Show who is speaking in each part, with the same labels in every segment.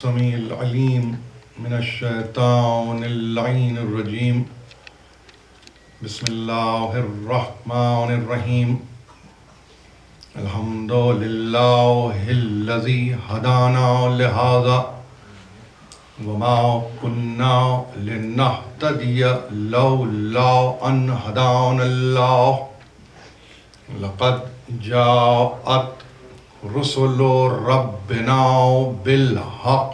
Speaker 1: السميع العليم من الشيطان اللعين الرجيم. بسم الله الرحمن الرحيم. الحمد لله الذي هدانا لهذا وما كنا لنهتدي لولا أن هدانا الله. لقد جاءت رسل ربنا بالحق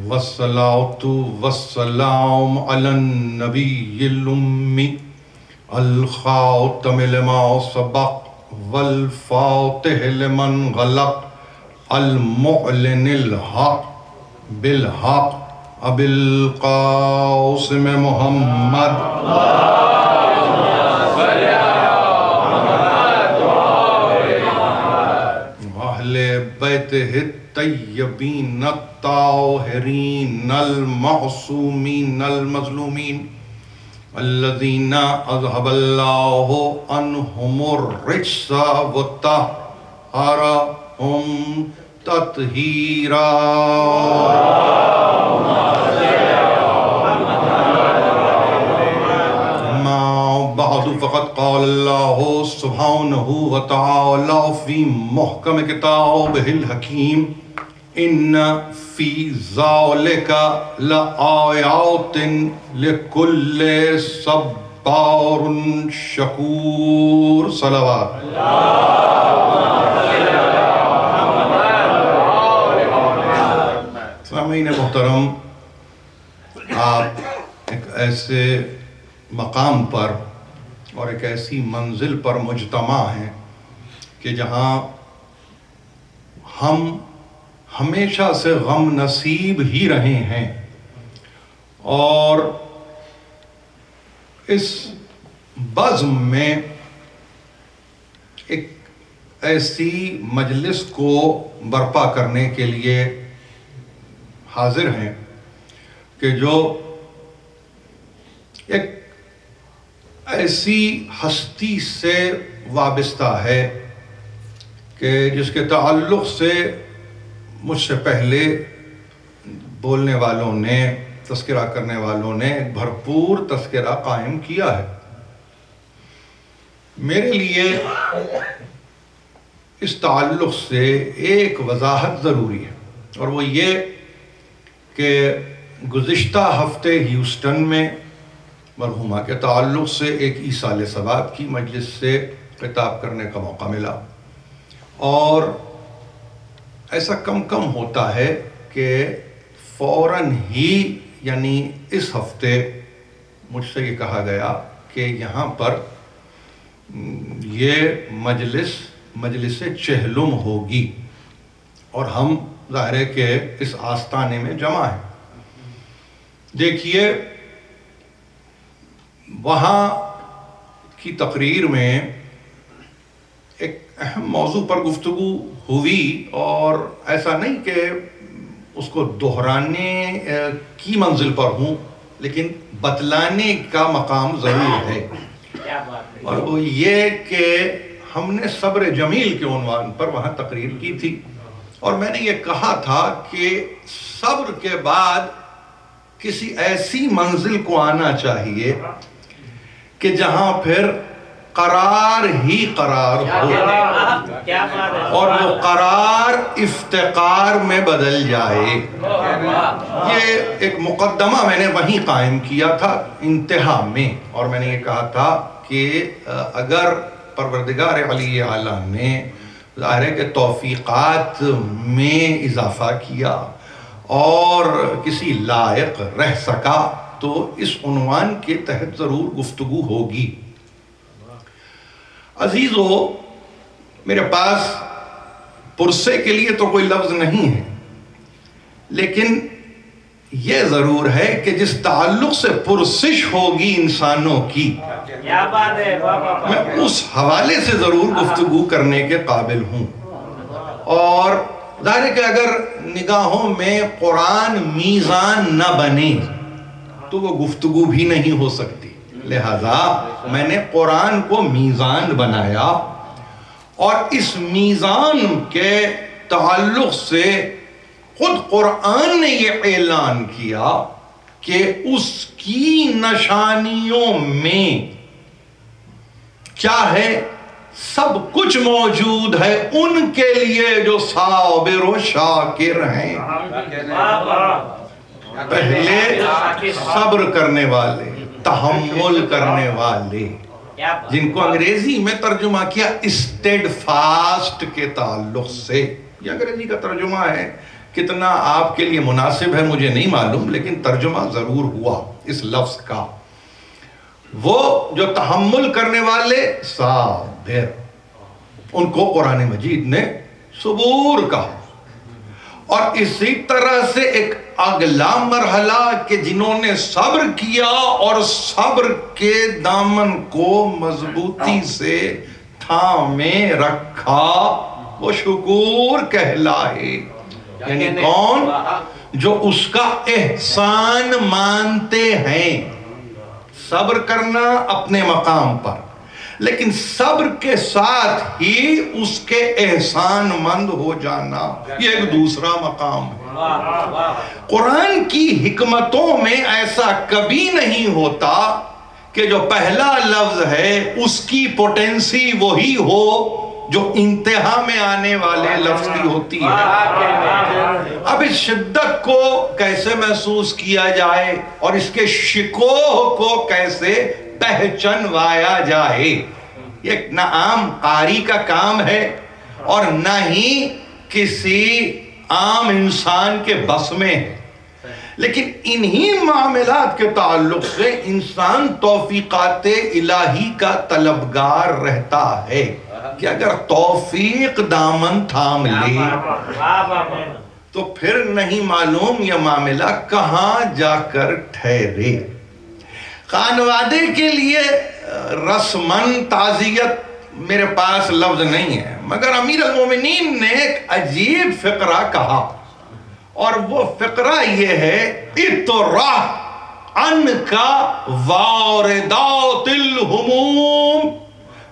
Speaker 1: والصلاة والسلام على النبي الأمي الخاتم لما سبق والفاتح لمن غلق المعلن الحق بالحق أبي القاسم محمد بیتہ الطیبین الطاہرین المعصومین المظلومین الذین اذهب اللہ عنہم الرجس وطہرہم تطہیرا. فقد قال اللہ سبحانہ وتعالی فی محکم کتابہ الحکیم ان فی ذالک لآیات لکل صبار شکور. صلوات. سامعین محترم، آپ ایک ایسے مقام پر اور ایک ایسی منزل پر مجتمع ہیں کہ جہاں ہم ہمیشہ سے غم نصیب ہی رہے ہیں، اور اس بزم میں ایک ایسی مجلس کو برپا کرنے کے لیے حاضر ہیں کہ جو ایک ایسی ہستی سے وابستہ ہے کہ جس کے تعلق سے مجھ سے پہلے بولنے والوں نے، تذکرہ کرنے والوں نے بھرپور تذکرہ قائم کیا ہے. میرے لیے اس تعلق سے ایک وضاحت ضروری ہے، اور وہ یہ کہ گزشتہ ہفتے ہیوسٹن میں مرحومہ کے تعلق سے ایک ایصال ثواب کی مجلس سے خطاب کرنے کا موقع ملا، اور ایسا کم ہوتا ہے کہ فوراً ہی یعنی اس ہفتے مجھ سے یہ کہا گیا کہ یہاں پر یہ مجلس چہلم ہوگی، اور ہم ظاہر ہے کہ اس آستانے میں جمع ہیں. دیکھیے، وہاں کی تقریر میں ایک اہم موضوع پر گفتگو ہوئی، اور ایسا نہیں کہ اس کو دہرانے کی منزل پر ہوں، لیکن بتلانے کا مقام ضرور ہے. اور وہ یہ کہ ہم نے صبر جمیل کے عنوان پر وہاں تقریر کی تھی، اور میں نے یہ کہا تھا کہ صبر کے بعد کسی ایسی منزل کو آنا چاہیے کہ جہاں پھر قرار ہی قرار ہو، اور وہ قرار افتقار میں بدل جائے. یہ ایک مقدمہ میں نے وہیں قائم کیا تھا انتہا میں، اور میں نے یہ کہا تھا کہ اگر پروردگار علی اعلیٰ نے ظاہر ہے کہ توفیقات میں اضافہ کیا اور کسی لائق رہ سکا تو اس عنوان کے تحت ضرور گفتگو ہوگی. عزیزو، میرے پاس پرسے کے لیے تو کوئی لفظ نہیں ہے، لیکن یہ ضرور ہے کہ جس تعلق سے پرسش ہوگی انسانوں کی، میں اس حوالے سے ضرور گفتگو کرنے کے قابل ہوں. اور ظاہر ہے کہ اگر نگاہوں میں قرآن میزان نہ بنے تو وہ گفتگو بھی نہیں ہو سکتی. لہذا میں نے قرآن کو میزان بنایا، اور اس میزان کے تعلق سے خود قرآن نے یہ اعلان کیا کہ اس کی نشانیوں میں کیا ہے؟ سب کچھ موجود ہے ان کے لیے جو صابر و شاکر ہیں. پہلے صبر کرنے والے، تحمل کرنے والے، جن کو انگریزی میں ترجمہ کیا اسٹیڈ فاسٹ کے تعلق سے. یہ انگریزی کا ترجمہ ہے، کتنا آپ کے لیے مناسب ہے مجھے نہیں معلوم، لیکن ترجمہ ضرور ہوا اس لفظ کا. وہ جو تحمل کرنے والے صابر، ان کو قرآن مجید نے صبور کہا. اور اسی طرح سے ایک اگلا مرحلہ کہ جنہوں نے صبر کیا اور صبر کے دامن کو مضبوطی سے تھامے رکھا، وہ شکور کہلائے. یعنی کون؟ جو اس کا احسان مانتے ہیں. صبر کرنا اپنے مقام پر، لیکن صبر کے ساتھ ہی اس کے احسان مند ہو جانا، یہ ایک دوسرا مقام ہے. قرآن کی حکمتوں میں ایسا کبھی نہیں ہوتا کہ جو پہلا لفظ ہے اس کی پوٹینسی وہی ہو جو انتہا میں آنے والے لفظ کی ہوتی ہے. اب اس شدت کو کیسے محسوس کیا جائے اور اس کے شکوہ کو کیسے پہچنوایا جائے، یہ نہ عام قاری کا کام ہے اور نہ ہی کسی عام انسان کے بس میں ہے. لیکن انہی معاملات کے تعلق سے انسان توفیقات الہی کا طلبگار رہتا ہے کہ اگر توفیق دامن تھام لے تو پھر نہیں معلوم یہ معاملہ کہاں جا کر ٹھہرے. خانوادے کے لیے رسمن تعزیت میرے پاس لفظ نہیں ہے، مگر امیر المومنین نے ایک عجیب فقرہ کہا، اور وہ فقرہ یہ ہے: اطرح عنکا واردات الہموم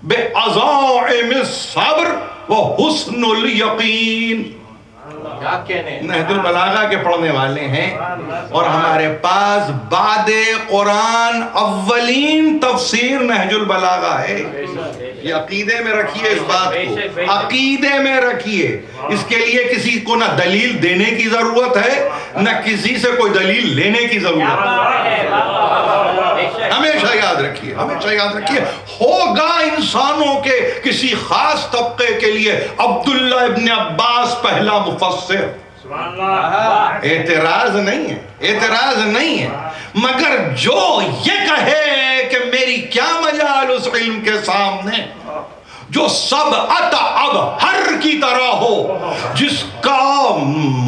Speaker 1: بعزائم الصبر وحسن الیقین. نہج البلاغہ کے پڑھنے والے ہیں اور ہمارے پاس بعد قرآن اولین تفسیر نہج البلاغہ ہے. یہ عقیدے میں رکھیے، اس بات کو عقیدے میں رکھیے. اس کے لیے کسی کو نہ دلیل دینے کی ضرورت ہے نہ کسی سے کوئی دلیل لینے کی ضرورت ہے. ہمیشہ یاد رکھیے، ہمیشہ یاد رکھیے، ہوگا انسانوں کے کسی خاص طبقے کے لیے عبداللہ ابن عباس پہلا مفسر. اعتراض نہیں ہے، اعتراض نہیں ہے، مگر جو یہ کہے کہ میری کیا مجال اس علم کے سامنے جو سب اب ہر کی طرح ہو، جس کا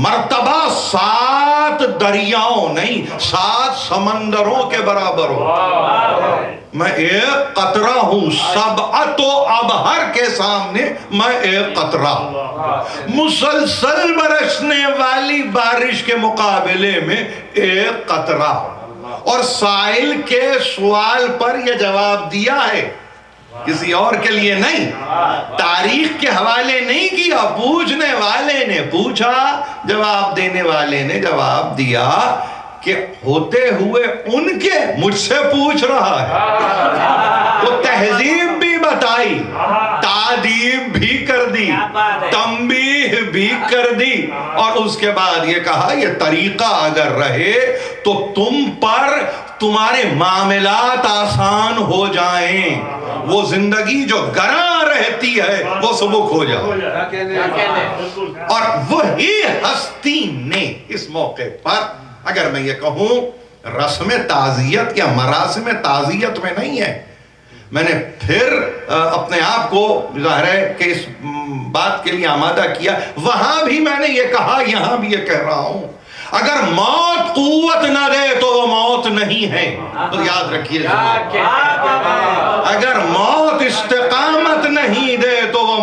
Speaker 1: مرتبہ 7 دریاؤں نہیں 7 سمندروں کے برابر ہو. میں ایک قطرہ ہوں، سب اب ہر کے سامنے میں ایک قطرہ. مسلسل برسنے والی بارش کے مقابلے میں ایک قطرہ، اور سائل کے سوال پر یہ جواب دیا ہے، کسی اور کے لیے نہیں، تاریخ کے حوالے نہیں کیا. پوچھنے والے نے پوچھا، جواب دینے والے نے جواب دیا کہ ہوتے ہوئے ان کے مجھ سے پوچھ رہا ہے. وہ تہذیب بھی بتائی، تعدیب بھی کر دی، تنبیہ بھی کر دی، اور اس کے بعد یہ کہا یہ طریقہ اگر رہے تو تم پر تمہارے معاملات آسان ہو جائیں، وہ زندگی جو گراں رہتی ہے وہ سبک ہو جائے. اور وہی ہستی نے اس موقع پر، اگر میں یہ کہوں رسم تعزیت یا مراسم تعزیت میں نہیں ہے، میں نے پھر اپنے آپ کو ظاہر ہے کہ اس بات کے لیے آمادہ کیا. وہاں بھی میں نے یہ کہا، یہاں بھی یہ کہہ رہا ہوں، اگر موت قوت نہ دے تو وہ موت نہیں ہے. تو یاد رکھیے، اگر موت استقامت نہیں دے تو وہ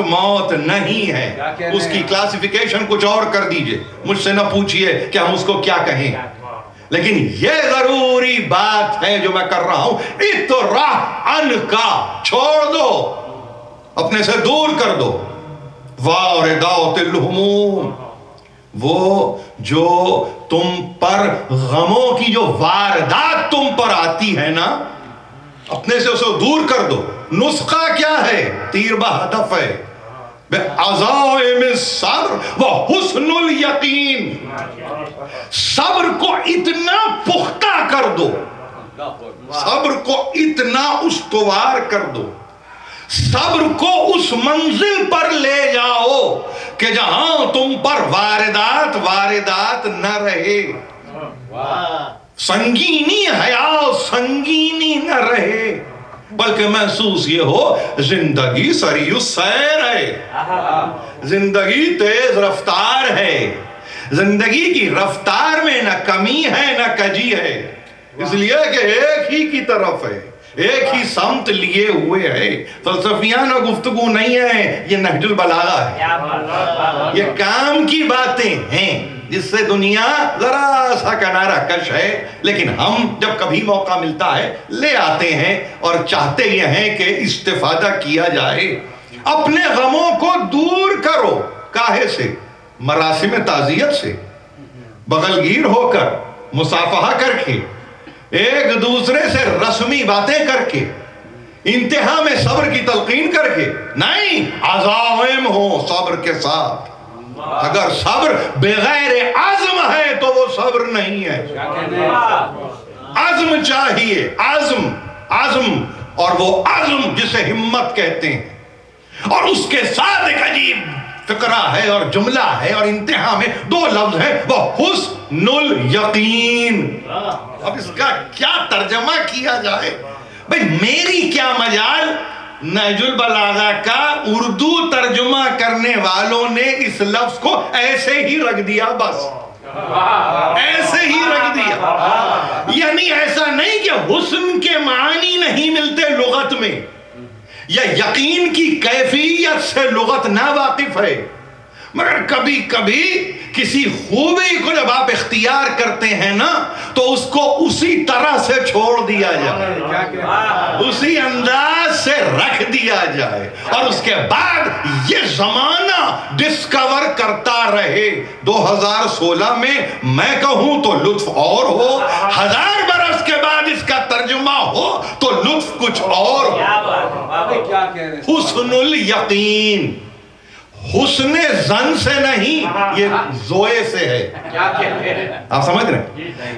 Speaker 1: موت نہیں ہے. اس کی کلاسیفیکیشن کچھ اور کر دیجئے، مجھ سے نہ پوچھئے کہ ہم اس کو کیا کہیں، لیکن یہ ضروری بات ہے جو میں کر رہا ہوں: اطرح عنکا، چھوڑ دو، اپنے سے دور کر دو، واردات الہموم، وہ جو تم پر غموں کی جو واردات تم پر آتی ہے نا، اپنے سے اسے دور کر دو. نسخہ کیا ہے؟ تیر بہدف ہے. بعزائم الصبر وحسن الیقین. صبر کو اتنا پختہ کر دو، صبر کو اتنا استوار کر دو، صبر کو اس منزل پر لے جاؤ کہ جہاں تم پر واردات نہ رہے، سنگینی حیات سنگینی نہ رہے، بلکہ محسوس یہ ہو زندگی سری السیر ہے، زندگی تیز رفتار ہے، زندگی کی رفتار میں نہ کمی ہے نہ کجی ہے، اس لیے کہ ایک ہی کی طرف ہے، ایک ہی سمت لیے ہوئے ہے. فلسفیانہ گفتگو نہیں ہے، یہ نہج البلاغہ ہے، یہ کام کی باتیں ہیں جس سے دنیا ذرا سا کنارہ کش ہے، لیکن ہم جب کبھی موقع ملتا ہے لے آتے ہیں اور چاہتے یہ ہیں کہ استفادہ کیا جائے. اپنے غموں کو دور کرو. کاہے سے؟ مراسم تعزیت سے، بغل گیر ہو کر، مصافحہ کر کے، ایک دوسرے سے رسمی باتیں کر کے، انتہا میں صبر کی تلقین کر کے نہیں، عزائم ہو صبر کے ساتھ. اگر صبر بغیر عزم ہے تو وہ صبر نہیں ہے. عزم چاہیے، عزم، اور وہ عزم جسے ہمت کہتے ہیں، اور اس کے ساتھ ایک عجیب فقرہ ہے اور جملہ ہے اور انتہا میں دو لفظ ہیں، وہ حسن الیقین. اب اس کا کیا ترجمہ کیا جائے؟ بھئی میری کیا مجال؟ نہج البلاغہ کا اردو ترجمہ کرنے والوں نے اس لفظ کو ایسے ہی رکھ دیا، بس ایسے ہی رکھ دیا. یعنی ایسا نہیں کہ حسن کے معنی نہیں ملتے لغت میں، یا یقین کی کیفیت سے لغت ناواقف ہے، مگر کبھی کبھی کسی خوبی کو جب آپ اختیار کرتے ہیں نا تو اس کو اسی طرح سے چھوڑ دیا جائے، اسی انداز سے رکھ دیا جائے، اور اس کے بعد یہ زمانہ ڈسکور کرتا رہے. 2016 میں کہوں تو لطف اور ہو، 1000 برس کے بعد اس کا ترجمہ ہو تو لطف کچھ اور ہو. حسن الیقین، حسن زن سے نہیں، یہ زوئے سے ہے. آپ سمجھ رہے ہیں؟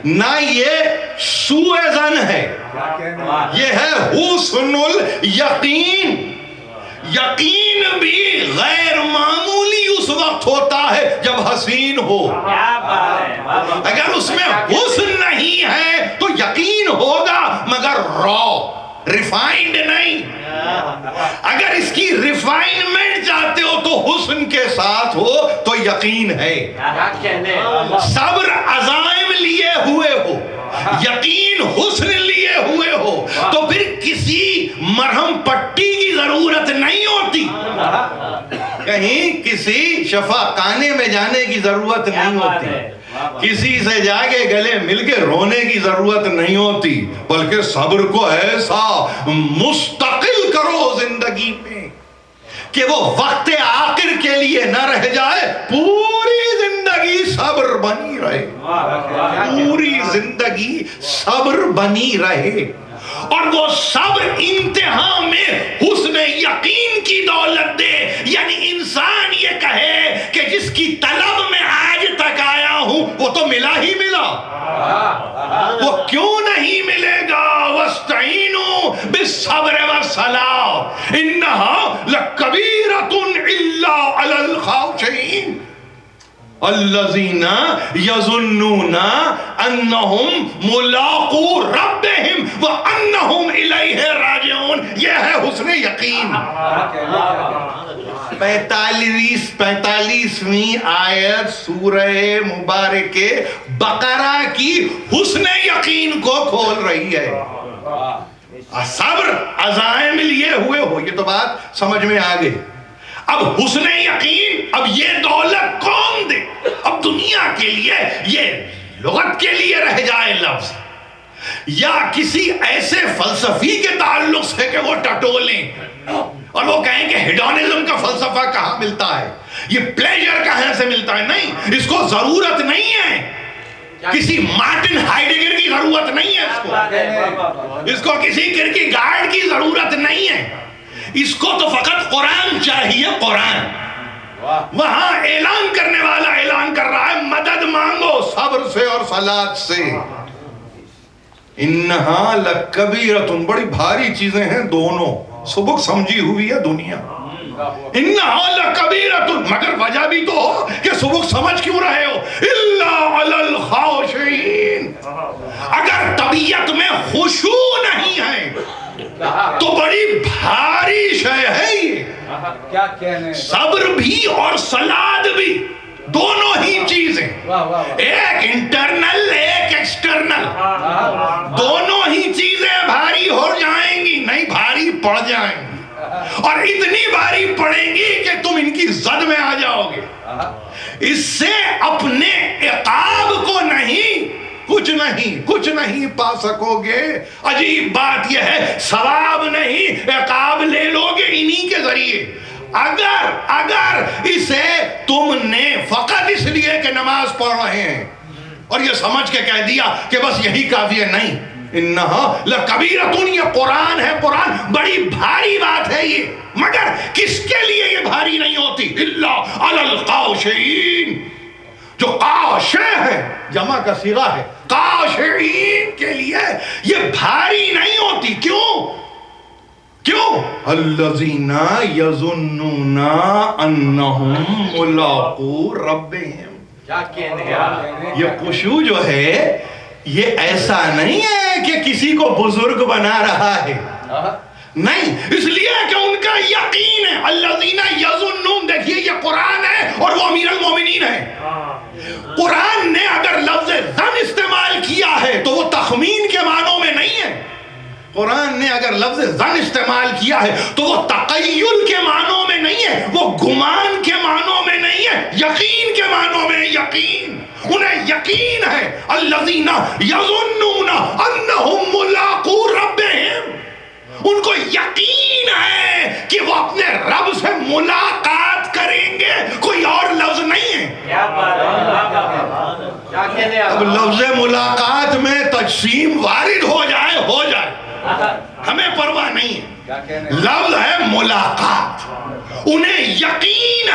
Speaker 1: نہ یہ سوء زن ہے، یہ ہے حسن الیقین. یقین بھی غیر معمولی اس وقت ہوتا ہے جب حسین ہو. اگر اس میں حسن نہیں ہے تو یقین ہوگا مگر ریفائنڈ نہیں. اگر اس کی ریفائنمنٹ چاہتے ہو تو حسن کے ساتھ ہو تو یقین ہے. صبر عزائم لیے ہوئے ہو، یقین حسن لیے ہوئے ہو تو پھر کسی مرہم پٹی کی ضرورت نہیں ہوتی، کہیں کسی شفا خانے میں جانے کی ضرورت نہیں ہوتی، کسی سے جا کے گلے مل کے رونے کی ضرورت نہیں ہوتی، بلکہ صبر کو ایسا مستقل کرو زندگی میں کہ وہ وقت آخر کے لیے نہ رہ جائے، پوری زندگی صبر بنی رہے، پوری زندگی صبر بنی رہے. اور وہ صبر انتہا میں حسن یقین کی دولت دے. یعنی انسان یہ کہے کہ جس کی طلب میں آج تک آیا ہوں وہ تو ملا ہی ملا، وہ کیوں نہیں ملے گا؟ وَاسْتَعِينُوا بِالصَّبْرِ وَالصَّلَاةِ إِنَّهَا لَكَبِيرَةٌ إِلَّا عَلَى الْخَاشِعِينَ الذين يظنون انهم ملاقو ربهم وانهم الیہ راجعون. یہ ہے حسن یقین. 45ویں آیت سورہ مبارکہ بقرہ کی حسن یقین کو کھول رہی ہے. صبر عزائم لیے ہوئے ہو، یہ تو بات سمجھ میں آ گئی. اب حسن یقین، اب یہ دولت کون دے؟ اب دنیا کے لیے یہ لغت کے لیے رہ جائے لفظ، یا کسی ایسے فلسفی کے تعلق سے کہ وہ ٹٹولیں اور وہ کہیں کہ ہیڈونزم کا فلسفہ کہاں ملتا ہے، یہ پلیجر کہاں سے ملتا ہے. نہیں، اس کو ضرورت نہیں ہے، کسی مارٹن ہائیڈگر کی ضرورت نہیں ہے، اس کو کسی کرکی گارڈ کی ضرورت نہیں ہے. اس کو تو فقط قرآن چاہیے. قرآن وہاں اعلان کرنے والا اعلان کر رہا ہے مدد مانگو صبر سے اور صلاۃ سے. انہا لکبیرۃ، بڑی بھاری چیزیں ہیں دونوں، سبق سمجھی ہوئی ہے دنیا. انہا لکبیرۃ، مگر وجہ بھی تو ہو کہ سبق سمجھ کیوں رہے ہو. الا علی الخاشعین، اگر طبیعت میں خشوع نہیں ہے تو بڑی بھاری شے ہے یہ.
Speaker 2: کیا کہنے،
Speaker 1: صبر بھی اور صلاۃ بھی، دونوں ہی چیزیں، ایک انٹرنل ایک ایکسٹرنل، دونوں ہی چیزیں بھاری ہو جائیں گی، نہیں بھاری پڑ جائیں گی، اور اتنی بھاری پڑیں گی کہ تم ان کی زد میں آ جاؤ گے. اس سے اپنے عقاب کو نہیں، کچھ نہیں پا سکو گے. عجیب بات یہ ہے، ثواب نہیں عقاب لے لو گے انہی کے ذریعے. اگر اسے تم نے فقط اس لیے کہ نماز پڑھ رہے ہیں اور یہ سمجھ کے کہہ دیا کہ بس یہی کافی ہے، نہیں. انہا لکبیرۃ، یہ قرآن ہے، قرآن بڑی بھاری بات ہے یہ، مگر کس کے لیے یہ بھاری نہیں ہوتی؟ الا علی الخاشعین، جو خاشع ہے، جمع کا صیغہ ہے، خاشعین کے لیے یہ بھاری نہیں ہوتی. کیوں؟ الذین یظنون انہم ملاقو ربہم.
Speaker 2: کیا کہنے،
Speaker 1: یہ خشوع جو ہے یہ ایسا نہیں ہے کہ کسی کو بزرگ بنا رہا ہے، نہیں، اس لیے کہ ان کا یقین ہے. الذین یظنون، دیکھیے یہ قرآن ہے اور وہ امیر المومنین ہے. قرآن نے اگر لفظ ظن استعمال کیا ہے تو وہ تخمین کے معنوں میں نہیں ہے. قرآن نے اگر لفظ ظن استعمال کیا ہے تو وہ تقیل کے معنوں میں نہیں ہے، وہ گمان کے معنوں میں نہیں ہے، یقین کے معنوں میں. یقین، انہیں یقین ہے. الذین یظنون انہم ملاقو ربہم، ان کو یقین ہے کہ وہ اپنے رب سے ملاقات کریں گے، کوئی اور لفظ نہیں ہے. اب لفظ ملاقات میں تجسیم وارد ہو جائے ہمیں پرواہ نہیں ہے، لفظ ہے ملاقات. انہیں یقین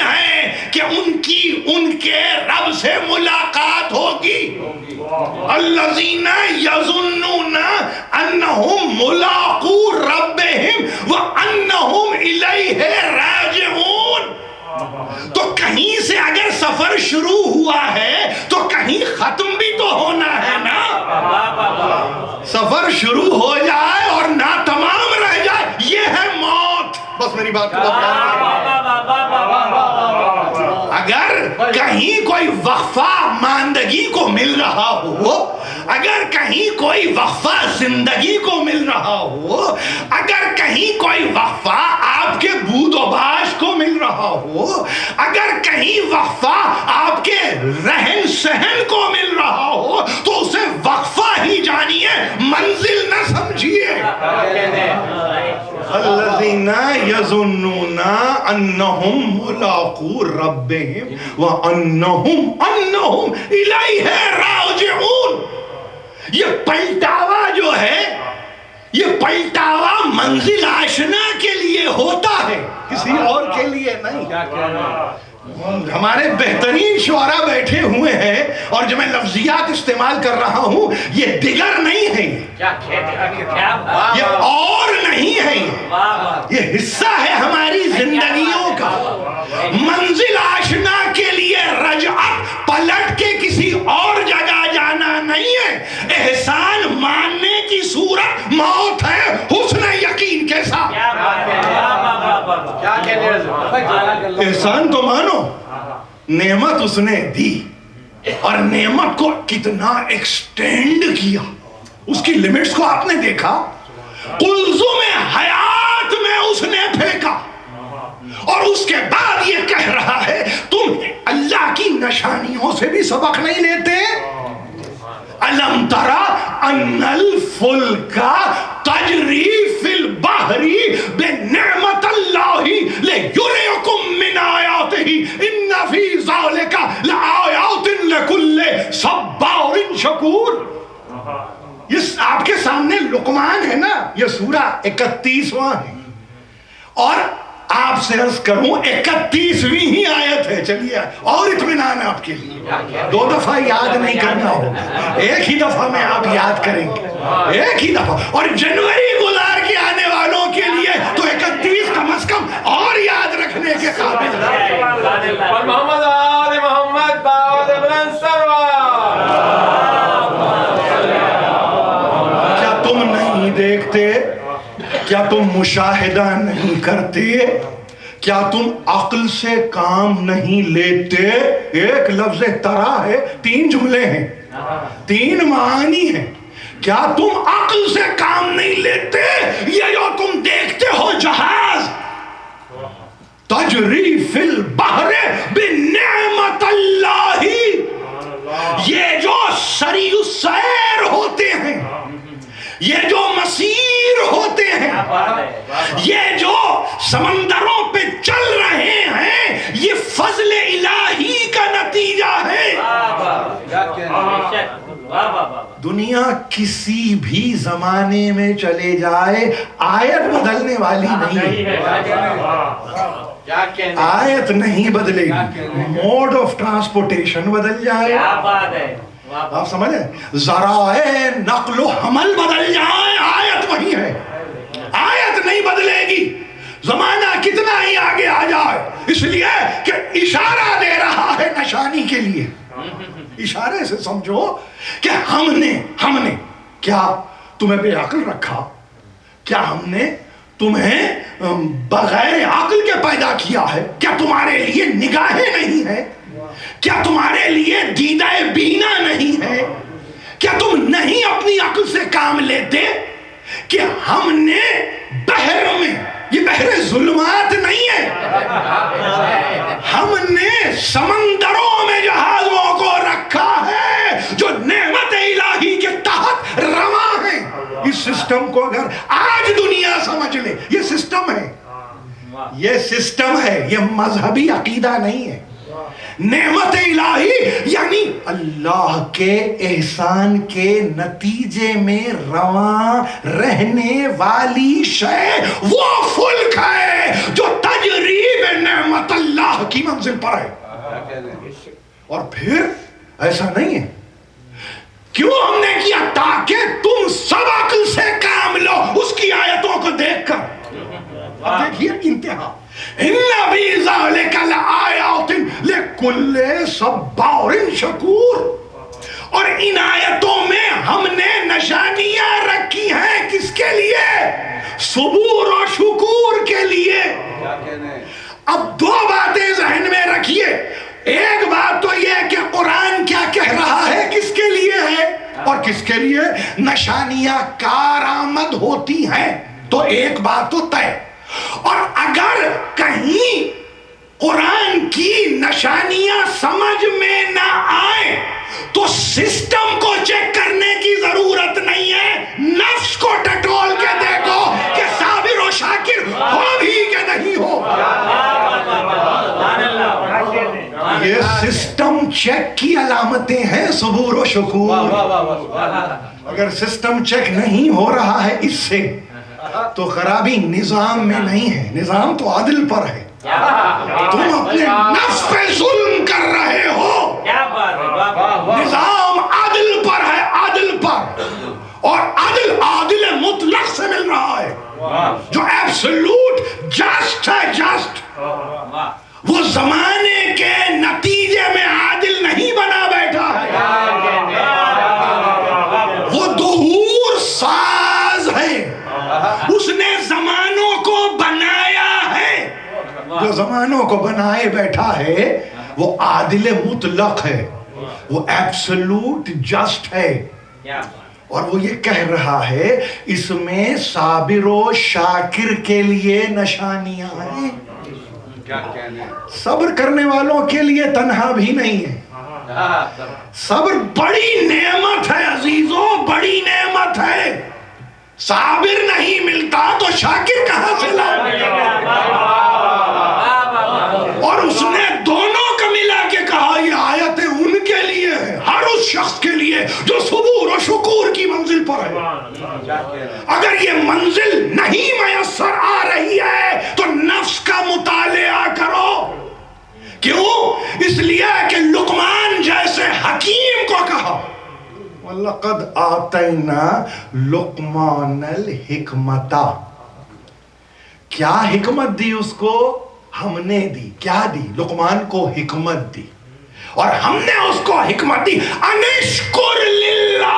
Speaker 1: ہے کہ ان کے رب سے ملاقات ہوگی. الذین یظنون انہم ملاقو ربہم وانہم الیہ راجعون. تو کہیں سے اگر سفر شروع ہوا ہے تو کہیں ختم بھی تو ہونا ہے نا. سفر شروع ہو جائے اور نہ تمام رہ جائے، یہ ہے موت. بس میری بات کو اگر کہیں کوئی وقفہ ماندگی کو مل رہا ہو، اگر کہیں کوئی وقفہ زندگی کو مل رہا ہو، اگر کہیں کوئی وقفہ آپ کے بود و باش کو مل رہا ہو، اگر کہیں وقفہ آپ کے رہن سہن کو مل رہا ہو، تو اسے وقفہ ہی جانیے، منزل نہ سمجھیے. الذین یظنون انہم ملاقو ربہم وانہم الیہ راجعون. یہ پلٹاوا جو ہے، یہ پلٹاوا منزل آشنا کے لیے ہوتا ہے، کسی اور کے لیے نہیں. ہمارے بہترین شعراء بیٹھے ہوئے ہیں اور جو میں لفظیات استعمال کر رہا ہوں یہ دیگر نہیں ہے، یہ اور نہیں ہے، یہ حصہ ہے ہماری زندگیوں کا. منزل آشنا کے لیے رجعت پلٹ کے کسی اور جگہ جانا نہیں ہے. احسان ماننے کی صورت موت ہے حسن یقین کے ساتھ. احسان تو مانو، نعمت اس نے دی اور نعمت کو کتنا ایکسٹینڈ کیا، اس کی لیمٹس کو آپ نے دیکھا. قلزم حیات میں اس نے پھینکا اور اس کے بعد یہ کہہ رہا ہے تم اللہ کی نشانیوں سے بھی سبق نہیں لیتے. الم ترى ان الفلک تجری فی البحر
Speaker 3: شکور. اس آپ کے سامنے لقمان ہے نا, یہ سورہ 31واں ہے, اور آپ سے عرض کروں 31ویں ہی آیت ہے. چلیے اور اطمینان آپ کے لیے, 2 دفعہ یاد نہیں کرنا ہوگا, ایک ہی دفعہ میں آپ یاد کریں گے, ایک ہی دفعہ. اور جنوری گزار کے آنے والوں کے لیے تو 31 کم از کم اور یاد رکھنے کے قابل ہے.
Speaker 2: اور محمد آل محمد باود بلند سرور.
Speaker 3: کیا تم نہیں دیکھتے, کیا تم مشاہدہ نہیں کرتے, کیا تم عقل سے کام نہیں لیتے؟ ایک لفظ ترا ہے, 3 جملے ہیں, 3 معانی ہیں. کیا تم عقل سے کام نہیں لیتے؟ یہ جو تم دیکھتے ہو جہاز تجری فی البحر بنعمت اللہ, یہ جو سری السیر ہوتے ہیں, یہ جو مسیر ہوتے ہیں, یہ جو سمندروں پہ چل رہے ہیں, یہ فضل الہی کا نتیجہ ہے. دنیا کسی بھی زمانے میں چلے جائے آیت بدلنے والی نہیں ہے. آیت نہیں بدلے گی, موڈ آف ٹرانسپورٹیشن بدل جائے, آپ سمجھیں, ذرائع نقل و حمل بدل جائیں, آیت وہی ہے, آیت نہیں بدلے گی. زمانہ کتنا ہی آگے آ جائے, اس لیے کہ اشارہ دے رہا ہے نشانی کے لیے. اشارے سے سمجھو کہ ہم نے کیا تمہیں بے عقل رکھا؟ کیا ہم نے تمہیں بغیر عقل کے پیدا کیا ہے؟ کیا تمہارے لیے نگاہیں نہیں ہیں؟ کیا تمہارے لیے دیدہ بینا نہیں ہے؟ کیا تم نہیں اپنی عقل سے کام لیتے کہ ہم نے بحر میں, یہ بحر ظلمات نہیں ہے, ہم نے سمندروں میں جہازوں کو رکھا ہے جو نعمت الہی کے تحت رواں ہیں. اس سسٹم کو اگر آج دنیا سمجھ لے, یہ سسٹم ہے, یہ سسٹم ہے, یہ مذہبی عقیدہ نہیں ہے. نعمت الہی یعنی اللہ کے احسان کے نتیجے میں رواں رہنے والی شے وہ فلک ہے جو تجریب نعمت اللہ کی منزل پر ہے. اور پھر ایسا نہیں ہے, کیوں ہم نے کیا؟ تاکہ تم سب عقل سے کام لو اس کی آیتوں کو دیکھ کر. اب دیکھیے انتہا, اِنَّ فِي ذَلِكَ لَآيَاتٍ لِكُلِّ صَبَّارٍ شَكُورٍ. اور ان آیتوں میں ہم نے نشانیاں رکھی ہیں کس کے لیے؟ صبور و شکور کے لیے. اب 2 باتیں ذہن میں رکھیے. ایک بات تو یہ کہ قرآن کیا کہہ رہا ہے, کس کے لیے ہے اور کس کے لیے نشانیاں کارآمد ہوتی ہیں, تو ایک بات تو طے. اور اگر کہیں قرآن کی نشانیاں سمجھ میں نہ آئیں تو سسٹم کو چیک کرنے کی ضرورت نہیں ہے, نفس کو ٹٹول کے دیکھو کہ صابر و شاکر ہو بھی کہ نہیں ہو. یہ سسٹم چیک کی علامتیں ہیں صبور و شکور. اگر سسٹم چیک نہیں ہو رہا ہے اس سے تو خرابی نظام میں نہیں ہے, نظام تو عدل پر ہے. تم اپنے نفس پہ ظلم کر رہے ہو, نظام عدل پر ہے, عدل پر. اور عدل مطلق سے مل رہا ہے, جو ایبسولوٹ جسٹ ہے. جسٹ وہ زمانے کے نتیجے میں عادل نہیں بنا بیٹھا ہے, وہ دہور ساز ہے, اس نے زمانوں کو بنایا ہے. جو زمانوں کو بنائے بیٹھا ہے وہ عادل مطلق ہے, وہ ایبسولوٹ جسٹ ہے. اور وہ یہ کہہ رہا ہے اس میں صابر و شاکر کے لیے نشانیاں ہیں. صبر کرنے والوں کے لیے تنہا بھی نہیں ہے. صبر بڑی نعمت ہے عزیزوں, بڑی نعمت ہے. صابر نہیں ملتا تو شاکر کہاں سے لاؤ؟ اور اس نے دونوں کو ملا کے کہا یہ آیتیں ان کے لیے ہے, ہر اس شخص کے لیے جو صبور و شکور کی منزل پر ہے. اگر یہ منزل نہیں میسر آ رہی ہے تو نفس کا مطالعہ کرو. کیوں؟ اس لیے کہ لقمان جیسے حکیم کو کہا وَلَقَدْ آتَيْنَا لُقْمَانَ الْحِكْمَةَ. کیا حکمت دی اس کو؟ ہم نے دی. کیا دی؟ لقمان کو حکمت دی. اور ہم نے اس کو حکمت دی انشکر للہ.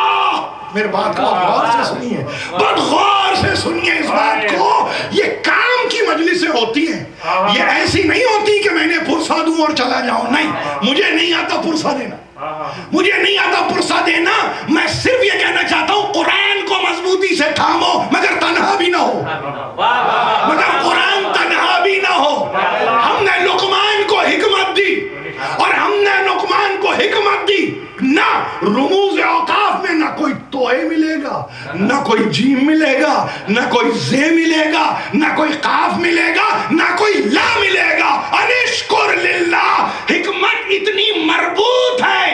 Speaker 3: میرے بات کو غور سے سنیے, بہت غور سے سنیے اس بات کو. یہ کام کی مجلسیں ہوتی ہیں, یہ ایسی نہیں ہوتی کہ میں نے پرسہ دوں اور چلا جاؤں. نہیں, مجھے نہیں آتا پرسہ دینا, مجھے نہیں آتا پرسہ دینا. میں صرف یہ کہنا چاہتا ہوں قرآن کو مضبوطی سے تھامو مگر تنہا بھی نہ ہو, مگر قرآن تنہا بھی نہ ہو. ہم نے لقمان کو حکمت دی, اور ہم نے لقمان کو حکمت دی. نہ رموز اوقاف میں نہ کوئی توئے ملے گا, نہ کوئی جیم ملے گا, نہ کوئی زے ملے گا, نہ کوئی قاف ملے گا, نہ کوئی لا ملے گا. انشکر للہ. حکمت اتنی مربوط ہے,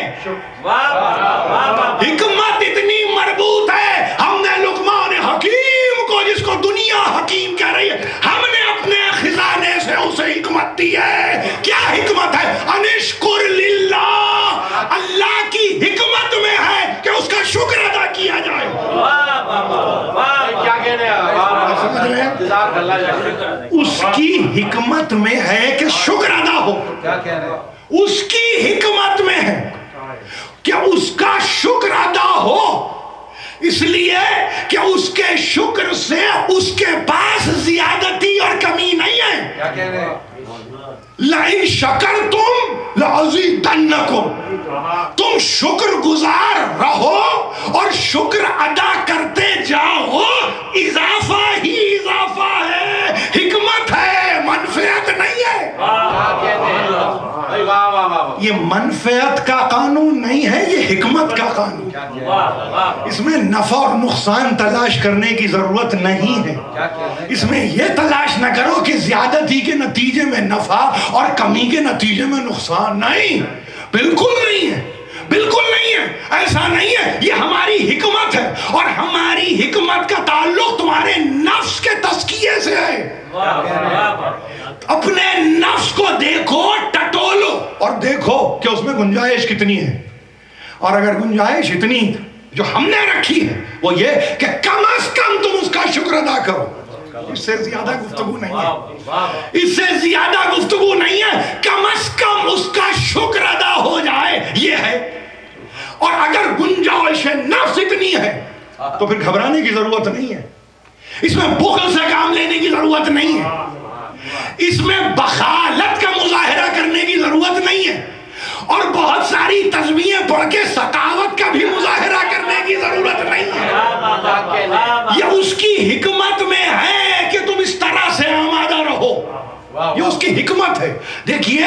Speaker 3: حکمت اتنی مربوط ہے. ہم نے لقمان حکیم کو, جس کو دنیا حکیم کہہ رہی ہے, ہم نے اپنے خزانے سے اسے حکمت دی ہے. کیا حکمت ہے؟ انشکر للہ. اللہ کی حکمت میں ہے کہ اس کا شکر ادا کیا جائے. اس کی حکمت میں ہے کہ شکر ادا ہو. اس کی حکمت میں ہے کہ اس کا شکر ادا ہو, اس لیے کہ اس کے شکر سے اس کے پاس زیادتی اور کمی نہیں ہے. لَإِن شَكَرْتُمْ لَأَزِيدَنَّكُمْ. تم شکر گزار رہو اور شکر ادا کرتے جاؤ. اضافہ ہی اضافہ ہے, حکمت ہے, منفعت نہیں ہے. یہ منفعت کا قانون نہیں ہے, یہ حکمت کا قانون. اس میں نفع اور نقصان تلاش کرنے کی ضرورت نہیں ہے. اس میں یہ تلاش نہ کرو کہ زیادتی کے نتیجے میں نفع اور کمی کے نتیجے میں نقصان. نہیں, بالکل نہیں ہے, بالکل نہیں ہے, ایسا نہیں ہے. یہ ہماری حکمت ہے, اور ہماری حکمت کا تعلق تمہارے نفس کے تزکیے سے ہے. اپنے نفس کو دیکھو, ٹٹولو, اور دیکھو کہ اس میں گنجائش کتنی ہے. اور اگر گنجائش اتنی جو ہم نے رکھی ہے وہ یہ کہ کم از کم تم اس کا شکر ادا کرو. اس سے زیادہ گفتگو نہیں ہے, اس سے زیادہ گفتگو نہیں ہے. کم از کم اس کا شکر ادا ہو جائے, یہ ہے. اور اگر گنجائش نفس اتنی ہے تو پھر گھبرانے کی ضرورت نہیں ہے. اس میں بخل سے کام لینے کی ضرورت نہیں ہے, اس میں بخالت کا مظاہرہ کرنے کی ضرورت نہیں ہے, اور بہت ساری تسبیحیں پڑھ کے سخاوت کا بھی مظاہرہ کرنے کی ضرورت نہیں ہے. یہ اس کی حکمت میں ہے کہ تم اس طرح سے آمادہ رہو. یہ اس کی حکمت ہے. دیکھیے,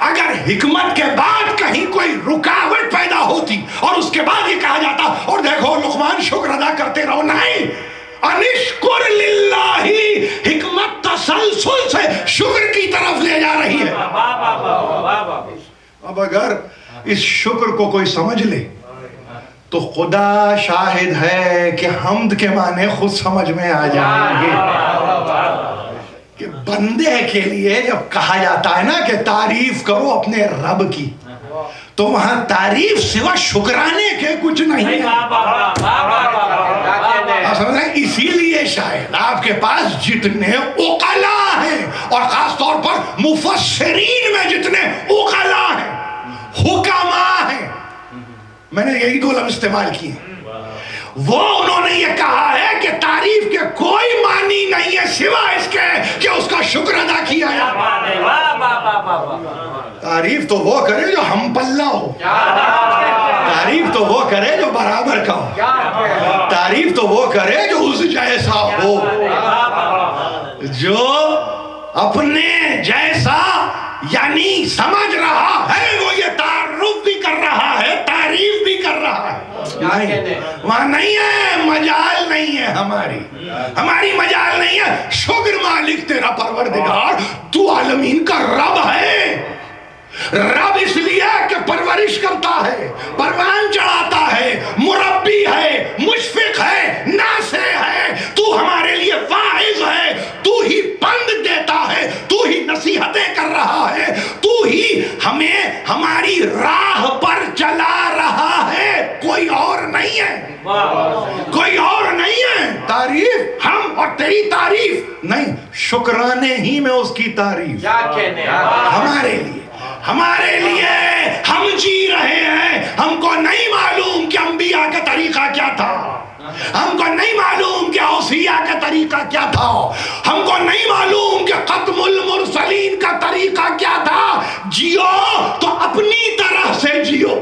Speaker 3: اگر حکمت کے بعد کہیں کوئی رکاوٹ پیدا ہوتی اور اس کے بعد یہ کہا جاتا اور دیکھو لقمان شکر ادا کرتے رہو, نہیں, انشکر للہ. حکمت تسلسل سے شکر کی طرف لے جا رہی ہے. اب اگر اس شکر کو کوئی سمجھ لے تو خدا شاہد ہے کہ حمد کے معنی خود سمجھ میں آ جائیں گے. کہ بندے کے لیے جب کہا جاتا ہے نا کہ تعریف کرو اپنے رب کی, تو وہاں تعریف سوا شکرانے کے کچھ نہیں ہے. اسی لیے شاید آپ کے پاس جتنے عقلاء ہیں, اور خاص طور پر مفسرین میں جتنے عقلاء ہیں, حکماء ہیں, میں نے یہی دو لفظ استعمال کیے, وہ انہوں نے یہ کہا ہے کہ تعریف کے کوئی معنی نہیں ہے سوا اس کے کہ اس کا شکر ادا کیا جائے. تعریف تو وہ کرے جو ہم پلہ ہو, تعریف تو وہ کرے جو برابر کا ہو, تعریف تو وہ کرے جو اس جیسا ہو, جو اپنے جیسا یعنی سمجھ رہا ہے وہ یہ تعارف بھی کر رہا ہے, تعریف بھی کر رہا ہے. نہیں, وہاں نہیں ہے, مجال نہیں ہے ہماری مجال نہیں ہے. شکر مالک تیرا پروردگار, تو عالمین کا رب ہے. رب اس لیے کہ پرورش کرتا ہے, پروان چڑھاتا ہماری راہ پر چلا رہا ہے، کوئی اور نہیں ہے، کوئی اور نہیں ہے۔ تعریف ہم اور تیری تعریف نہیں، شکرانے ہی میں اس کی تعریف
Speaker 2: کیا کہنے
Speaker 3: ہمارے لیے ہم جی رہے ہیں۔ ہم کو نہیں معلوم کہ انبیاء کا طریقہ کیا تھا، ہم کو نہیں معلوم کہ اوصیاء کا طریقہ کیا تھا، ہم کو نہیں معلوم کہ ختم المرسلین کا طریقہ کیا تھا۔ جیو تو اپنی طرح سے جیو،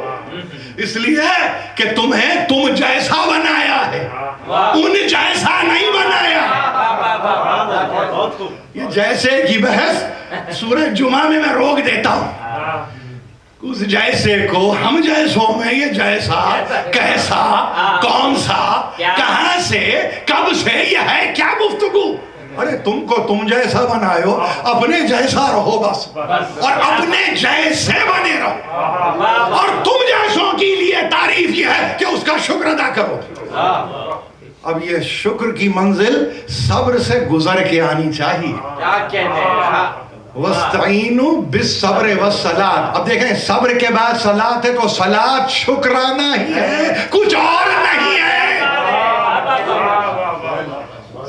Speaker 3: اس لیے کہ تمہیں تم جیسا بنایا ہے، ان جیسا نہیں بنایا۔ یہ جیسے کی بحث سورہ جمعہ میں روک دیتا ہوں۔ اس جیسے کو ہم جیسوں میں یہ جیسا کیسا کون سا کہاں سے کب سے یہ ہے کیا گفتگو؟ ارے تم کو تم جیسا بنائے ہو، اپنے جیسا رہو بس، اور اپنے جیسے بنے رہو، اور تم جیسوں کے لیے تعریف یہ ہے کہ اس کا شکر ادا کرو۔ اب یہ شکر کی منزل صبر سے گزر کے آنی چاہیے۔
Speaker 2: کیا کہنے
Speaker 3: وَاسْتَعِينُوا بِالصَّبْرِ وَالصَّلَاةِ۔ اب دیکھیں صبر کے بعد صلاۃ ہے تو صلاۃ شکرانہ ہی ہے، کچھ اور نہیں ہے۔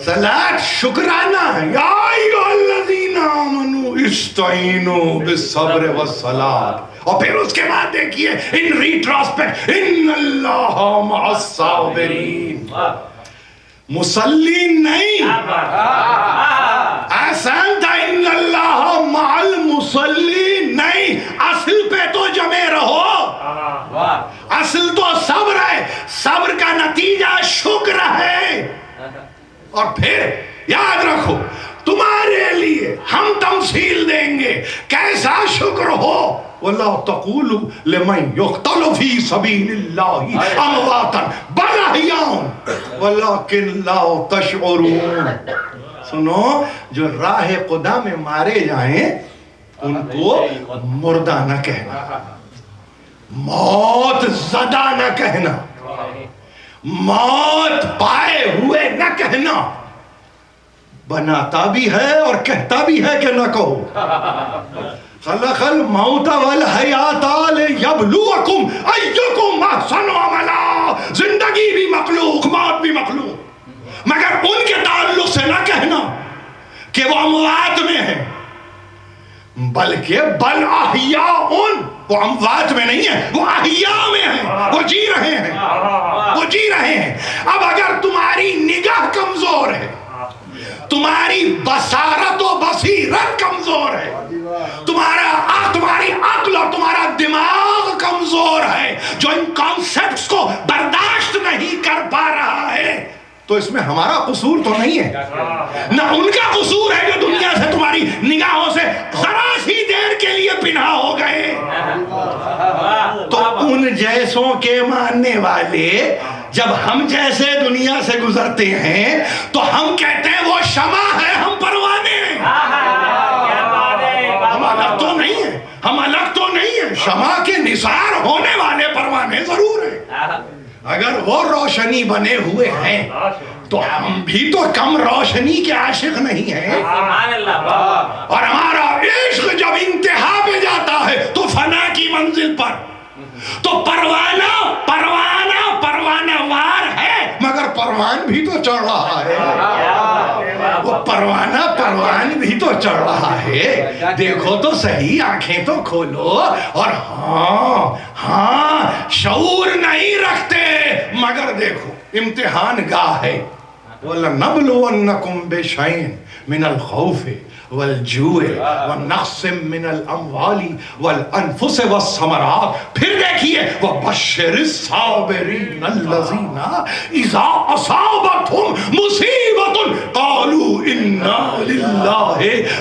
Speaker 3: صلاۃ شکرانہ ہے۔ یا ایھا الذین آمنوا استعینوا بالصبر والصلاۃ، اور پھر اس کے بعد دیکھیے ان ریٹراسپیکٹ ان اللہ مع الصابرین۔ مصلی نہیں، آسان تھا ان اللہ مع المصلی نہیں، اصل پہ تو جمے رہو، اصل تو صبر ہے، صبر کا نتیجہ شکر ہے۔ اور پھر یاد رکھو تمہارے لیے ہم تمثیل دیں گے کیسا شکر ہو۔ وَلَا تَقُولُوا لِمَنْ يُقْتَلُ فِي سَبِيلِ اللَّهِ أَمْوَاتًا بَلْ أَحْيَاءٌ وَلَكِنْ لَا تَشْعُرُونَ۔ سنو، جو راہ خدا میں مارے جائیں ان کو مردہ نہ کہنا، موت زدہ نہ کہنا، موت پائے ہوئے نہ کہنا۔ بناتا بھی ہے اور کہتا بھی ہے کہ نہ کہو۔ خلق الموت والحیات لیبلوکم ایکم احسن عملا۔ زندگی بھی مخلوق، موت بھی مخلوق، مگر ان کے تعلق سے نہ کہنا کہ وہ اموات میں ہیں، بلکہ بل احیاء، وہ اموات میں نہیں ہے، وہ احیاء میں ہیں، وہ جی رہے ہیں، وہ جی رہے ہیں۔ اب اگر تمہاری نگاہ کمزور ہے، تمہاری بصارت و بصیرت کمزور ہے، تمہاری عقل اور تمہارا دماغ کمزور ہے، جو ان کانسیپٹس کو برداشت نہیں کر پا رہا ہے، تو اس میں ہمارا قصور تو نہیں ہے، نہ ان کا قصور ہے جو دنیا سے تمہاری نگاہوں سے ذرا سی دیر کے لیے پنہا ہو گئے۔ تو ان جیسوں کے ماننے والے جب ہم جیسے دنیا سے گزرتے ہیں تو ہم کہتے ہیں وہ شمع ہے، ہم پروانے ہیں۔ ہم الگ تو نہیں ہیں، ہم الگ تو نہیں ہیں، شمع کے نثار ہونے والے پروانے ضرور ہیں۔ اگر وہ روشنی بنے ہوئے ہیں تو ہم بھی تو کم روشنی کے عاشق نہیں ہیں۔ اور ہمارا عشق جب انتہا پہ جاتا ہے تو فنا کی منزل پر، تو پروانہ وار ہے، مگر پروان بھی تو چڑھ رہا ہے، وہ پروان بھی تو چڑھ رہا ہے۔ دیکھو تو صحیح، آنکھیں تو کھولو، اور ہاں شعور نہیں رکھتے، مگر دیکھو امتحان گاہ ہے۔ وَلَنَبْلُوَنَّكُمْ بِشَيْءٍ مِنَ الْخَوْفِ والجوع والنقص من الاموال والانفس والثمرات۔ پھر دیکھیے وبشر الصابرین الذین اذا اصابتهم مصیبۃ قالوا انا للہ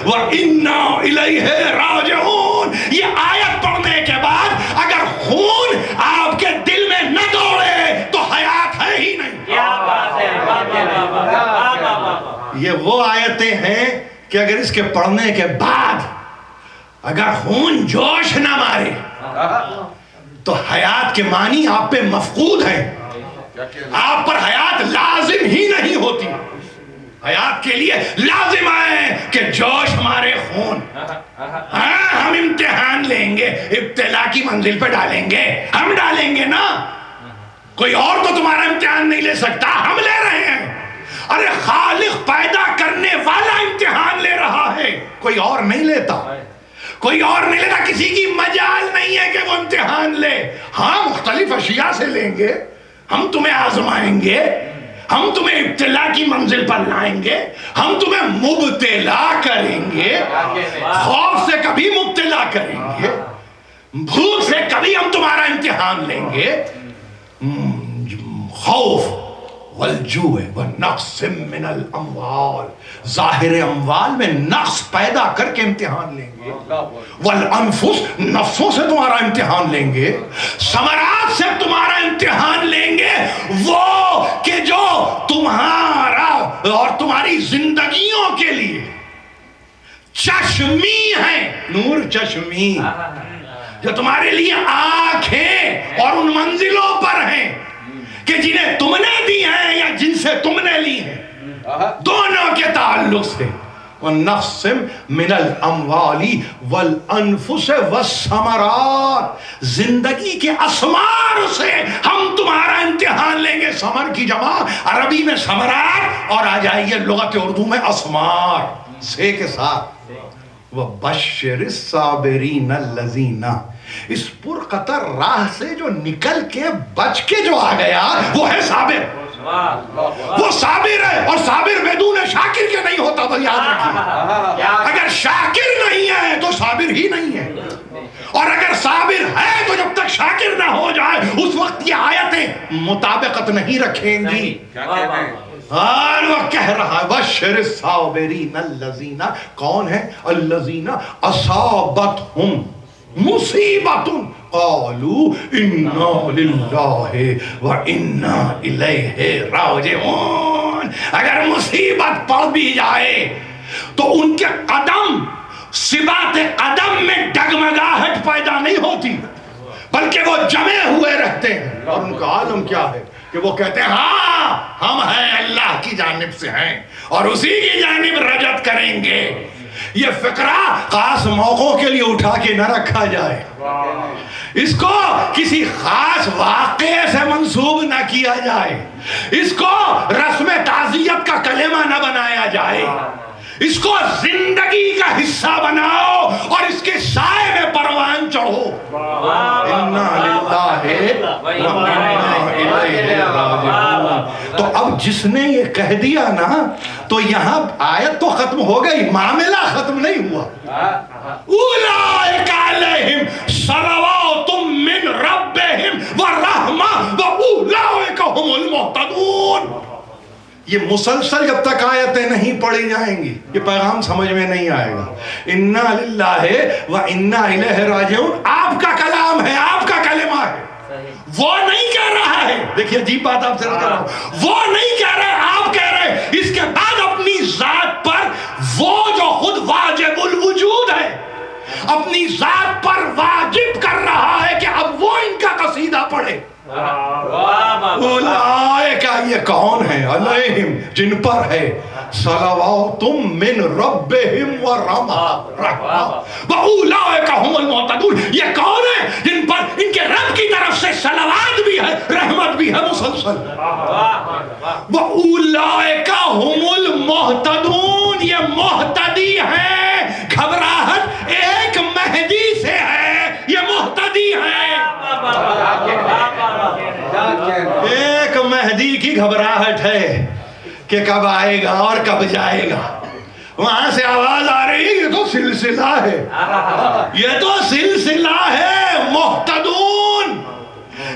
Speaker 3: وانا الیہ راجعون۔ یہ آیت پڑھنے کے بعد اگر خون آپ کے دل میں نہ دوڑے تو حیات ہے ہی نہیں۔ کیا بات ہے، یہ وہ آیتیں ہیں کہ اگر اس کے پڑھنے کے بعد اگر خون جوش نہ مارے تو حیات کے معنی آپ پہ مفقود ہیں، آپ پر حیات لازم ہی نہیں ہوتی۔ حیات کے لیے لازم ہے کہ جوش ہمارے خون. ہاں ہم امتحان لیں گے, ابتلا کی منزل پہ ڈالیں گے, ہم ڈالیں گے نا, کوئی اور تو تمہارا امتحان نہیں لے سکتا, ہم لے رہے ہیں. ارے خالق پیدا کرنے والا امتحان لے رہا ہے, کوئی اور نہیں لیتا, کوئی اور نہیں لیتا, کسی کی مجال نہیں ہے کہ وہ امتحان لے. ہاں مختلف اشیاء سے لیں گے, ہم تمہیں آزمائیں گے, ہم تمہیں ابتلا کی منزل پر لائیں گے, ہم تمہیں مبتلا کریں گے, خوف سے کبھی مبتلا کریں گے, بھوک سے کبھی ہم تمہارا امتحان لیں گے. خوف والجوع ونقص من الاموال, ظاہر اموال میں نقص پیدا کر کے امتحان لیں گے. والانفس, نفسوں سے تمہارا امتحان لیں گے. ثمرات سے تمہارا امتحان لیں گے, وہ کہ جو تمہارا اور تمہاری زندگیوں کے لیے چشمی ہے, نور چشمی, جو تمہارے لیے آنکھیں اور ان منزلوں پر ہیں کہ جنہیں تم نے دی ہیں یا جن سے تم نے لی ہیں, دونوں کے تعلق سے. وَنَقْصٍ مِّنَ الْأَمْوَالِ وَالْأَنفُسِ وَالثَّمَرَاتِ, زندگی کے اسمار سے ہم تمہارا امتحان لیں گے. ثمر کی جمع عربی میں ثمرات, اور آ جائیے لغت اردو میں اسمار سے کے ساتھ. وَبَشِّرِ الصَّابِرِينَ الَّذِينَ, اس پرقطر راہ سے جو نکل کے بچ کے جو آ گیا وہ ہے صابر. وہ صابر ہے, اور صابر بدون شاکر کے نہیں ہوتا, تو یاد رکھیے. اگر شاکر نہیں ہے تو صابر ہی نہیں ہے, اور اگر صابر ہے تو جب تک شاکر نہ ہو جائے اس وقت یہ آیتیں مطابقت نہیں رکھیں گی. اور وہ کہہ رہا ہے بشر الصابرین الذین, کون ہے الذین اصابتہم مصیبت قالوا انا للہ وانا الیہ راجعون. اگر مصیبت پڑ بھی جائے تو ان کے قدم, ثبات قدم میں ڈگمگاہٹ پیدا نہیں ہوتی, بلکہ وہ جمے ہوئے رہتے ہیں. اور ان کا عالم کیا ہے کہ وہ کہتے ہیں ہاں ہم ہیں اللہ کی جانب سے ہیں, اور اسی کی جانب رجعت کریں گے. یہ فقرہ خاص موقعوں کے لیے اٹھا کے نہ رکھا جائے, اس کو کسی خاص واقعے سے منسوب نہ کیا جائے, اس کو رسم تعزیت کا کلمہ نہ بنایا جائے, اس کو زندگی کا حصہ بناؤ اور اس کے سائے میں پروان چڑھو. انا للہ وانا الیہ راجعون. تو اب جس نے یہ کہہ دیا نا, تو یہاں آیت تو ختم ہو گئی, معاملہ ختم نہیں ہوا. اولئک علیہم صلوات من ربہم ورحمہ واولئک هم المہتدون. یہ مسلسل جب تک آیتیں نہیں پڑھی جائیں گی یہ پیغام سمجھ میں نہیں آئے گا. انا للہ وانا الیہ راجعون آپ کا کلام ہے, آپ کا کلمہ ہے, وہ نہیں کہہ رہا ہے. دیکھیے عجیب بات آپ سے کر رہا ہوں, وہ نہیں کہہ رہے, آپ کہہ رہے. اس کے بعد اپنی ذات پر وہ جو خود واجب الوجود ہے اپنی ذات پر واجب کر رہا ہے کہ اب وہ ان کا قصیدہ پڑھے. اولئک, یہ کون ہے, علیہم جن پر ہے, صلوات من ربہم ورحمہ, واولئک هم المہتدون. یہ کون ہے جن پر ان کے رب کی طرف سے صلوات بھی ہے, رحمت بھی ہے مسلسل. واولئک هم المہتدون, یہ مہتدی ہیں. گھبراہٹ ایک مہدی سے ہے, یہ مہتدی ہے. ایک مہدی کی گھبراہٹ ہے کہ کب آئے گا اور کب جائے گا. وہاں سے آواز آ رہی ہے, یہ تو سلسلہ ہے, یہ تو سلسلہ ہے. مہتدون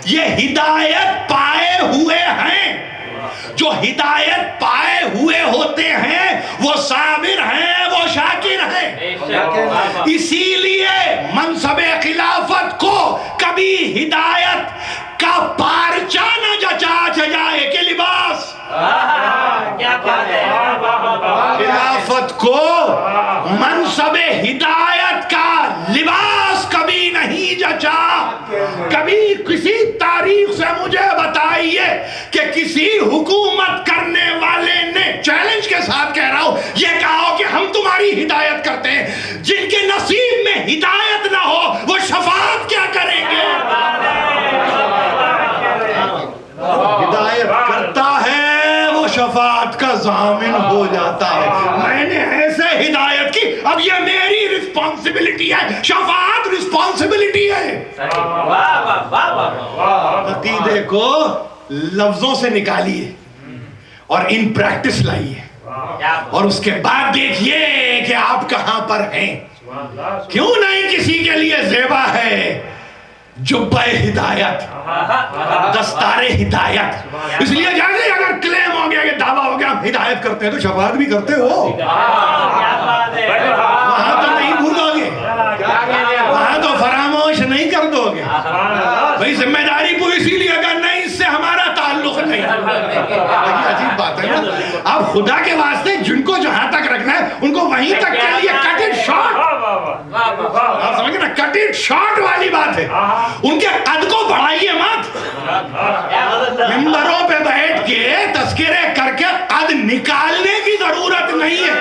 Speaker 3: یہ ہدایت پائے ہوئے ہیں. جو ہدایت پائے ہوئے ہوتے ہیں وہ صابر ہیں, وہ شاکر ہیں. اسی لیے منصب خلافت کو کبھی ہدایت کا پارچہ نہ جچا جائے کہ لباس. خلافت کو منصب ہدایت کا لباس کبھی نہیں جچا. کبھی کسی تاریخ سے مجھے بتائیے کہ کسی حکومت کرنے والے نے چیلنج کے ساتھ کہہ رہا ہوں، یہ کہو کہ ہم تمہاری ہدایت کرتے ہیں، جن کے نصیب میں ہدایت نہ ہو وہ شفاعت کیا کریں گے؟ ہدایت کرتا ہے وہ شفاعت کا ضامن ہو جاتا ہے۔ میں نے ایسے ہدایت کی، اب یہ میری رسپانسبلٹی ہے، شفاعت رسپانسبلٹی ہے۔ عقیدے کو لفظوں سے نکالیے اور ان پریکٹس لائیے، اور اس کے بعد دیکھیے کہ آپ کہاں پر ہیں۔ کیوں نہیں کسی کے لیے زیبا ہے جبہ ہدایت، دستار ہدایت، اس لیے جانتے اگر کلیم ہو گیا کہ دعویٰ ہو گیا ہم ہدایت کرتے ہیں تو شفاعت بھی کرتے ہو، وہاں تو نہیں بھولو گے، وہاں تو فراموش نہیں کر دو گے بھائی، ذمہ داری کو اسی لیے اگر نہیں اس سے ہمارا تعلق نہیں۔ عجیب بات ہے نا، آپ خدا کے واسطے جن کو جہاں تک رکھنا ہے ان کو وہیں تک کے لیے کٹ اٹ شارٹ، آپ سمجھ گئے نا، کٹ اٹ شارٹ والی بات ہے۔ ان کے قد کو بڑھائیے مت، ممبروں پہ بیٹھ کے تذکرے کر کے قد نکالنے کی ضرورت نہیں ہے،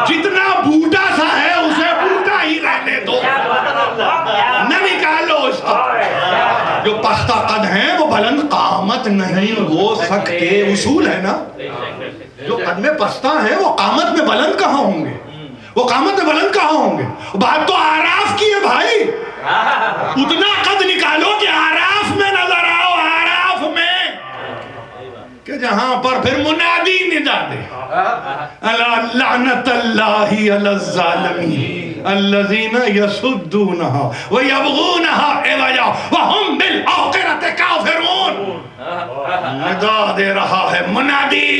Speaker 3: جتنا بوٹا سا ہے اسے بوٹا ہی رہنے دو، نہ نکالو اس کو۔ جو پختہ قد ہیں وہ بلند قامت نہیں ہو سکتے، اصول ہے نا، جو قد میں پستہ ہیں وہ قامت میں بلند کہاں ہوں گے، وہ قامت میں بلند کہاں ہوں گے؟ بات تو آراف کی ہے بھائی، اتنا قد نکالو کہ آراف میں نظر آؤ، آراف میں کہ جہاں پر پھر منادی ندا دے، لعنت اللہ علی الظالمین الذین یصدونها ویبغونها عوجا وهم بالآخرۃ کافرون۔ ندا دے رہا ہے منادی،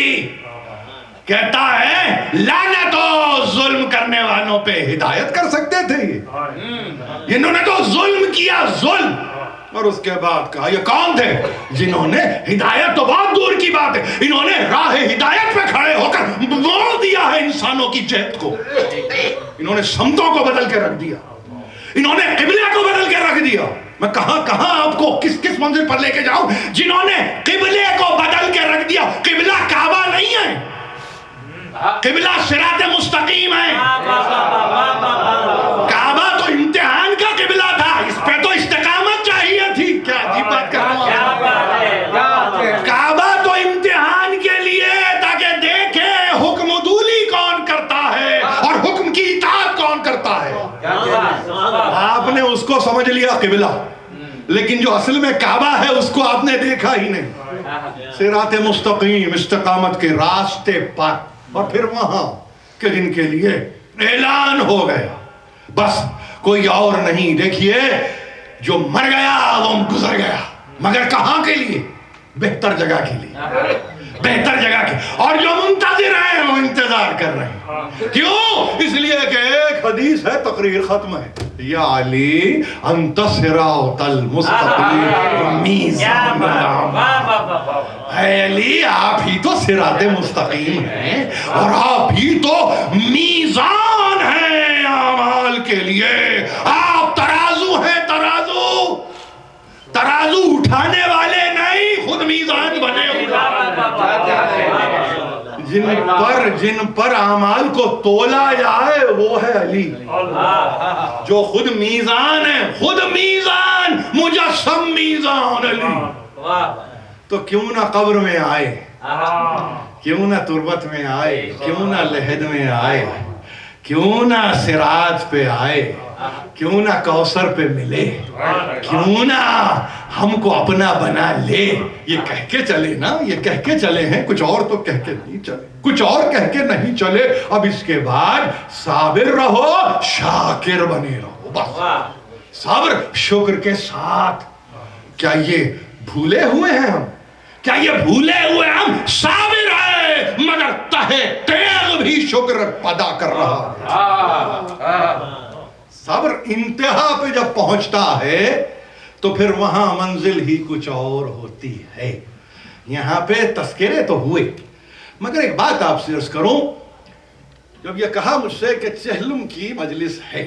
Speaker 3: کہتا ہے لعنت ہو ظلم کرنے والوں پہ، ہدایت کر سکتے تھے انہوں نے تو ظلم کیا، ظلم، اور اس کے بعد کہا یہ کون تھے جنہوں نے ہدایت تو بہت دور کی بات ہے، انہوں نے راہ ہدایت پہ کھڑے ہو کر موڑ دیا ہے انسانوں کی جہت کو، انہوں نے سمتوں کو بدل کے رکھ دیا، انہوں نے قبلہ کو بدل کے رکھ دیا۔ میں کہاں کہاں آپ کو کس کس منزل پر لے کے جاؤں، جنہوں نے قبلے کو بدل کے رکھ دیا۔ قبلہ کعبہ نہیں ہے، قبلہ صراط مستقیم ہے، کعبہ تو امتحان کا قبلہ تھا، اس پہ تو استقامت چاہیے تھی۔ کیا عجیب بات کر رہا ہوں، کعبہ تو امتحان کے لیے تاکہ دیکھے حکم دولی کون کرتا ہے اور حکم کی اطاعت کون کرتا ہے۔ آپ نے اس کو سمجھ لیا قبلہ، لیکن جو اصل میں کعبہ ہے اس کو آپ نے دیکھا ہی نہیں۔ صراط مستقیم، استقامت کے راستے پر، اور پھر وہاں کہ جن کے لیے اعلان ہو گیا بس کوئی اور نہیں۔ دیکھیے جو مر گیا وہ گزر گیا، مگر کہاں کے لیے؟ بہتر جگہ کے لیے، بہتر جگہ کے، اور جو منتظر ہیں وہ انتظار کر رہے ہیں۔ کیوں؟ اس لیے کہ ایک حدیث ہے، تقریر ختم ہے، یا علی انت صراط المستقیم میزان اے علی آپ ہی تو صراط مستقیم ہیں، اور آپ ہی تو میزان ہیں اعمال کے لیے، آپ ترازو ہیں، ترازو، ترازو اٹھانے والے نہیں، خود میزان بنے ہوئے، جن پر اعمال کو تولا جائے وہ ہے علی، جو خود میزان ہے، خود میزان، مجسم میزان علی۔ تو کیوں نہ قبر میں آئے، کیوں نہ تربت میں آئے، کیوں نہ لحد میں آئے، کیوں نہ صراط پہ آئے، کیوں نہ کوثر پہ ملے، کیوں نہ ہم کو اپنا بنا لے۔ یہ کہہ کے چلے نا، یہ کہہ کے چلے ہیں، کچھ اور تو کہہ کے نہیں چلے، کچھ اور کہہ کے نہیں چلے۔ اب اس کے بعد صابر رہو، شاکر بنے رہو، بس صبر شکر کے ساتھ۔ کیا یہ بھولے ہوئے ہیں ہم؟ کیا یہ بھولے ہوئے ہم صابر ہیں مگر تہے تیغ بھی شکر ادا کر رہا ہے۔ صبر انتہا پہ جب پہنچتا ہے تو پھر وہاں منزل ہی کچھ اور ہوتی ہے۔ یہاں پہ تذکرے تو ہوئے، مگر ایک بات آپ سے عرض کروں، جب یہ کہا مجھ سے کہ چہلم کی مجلس ہے،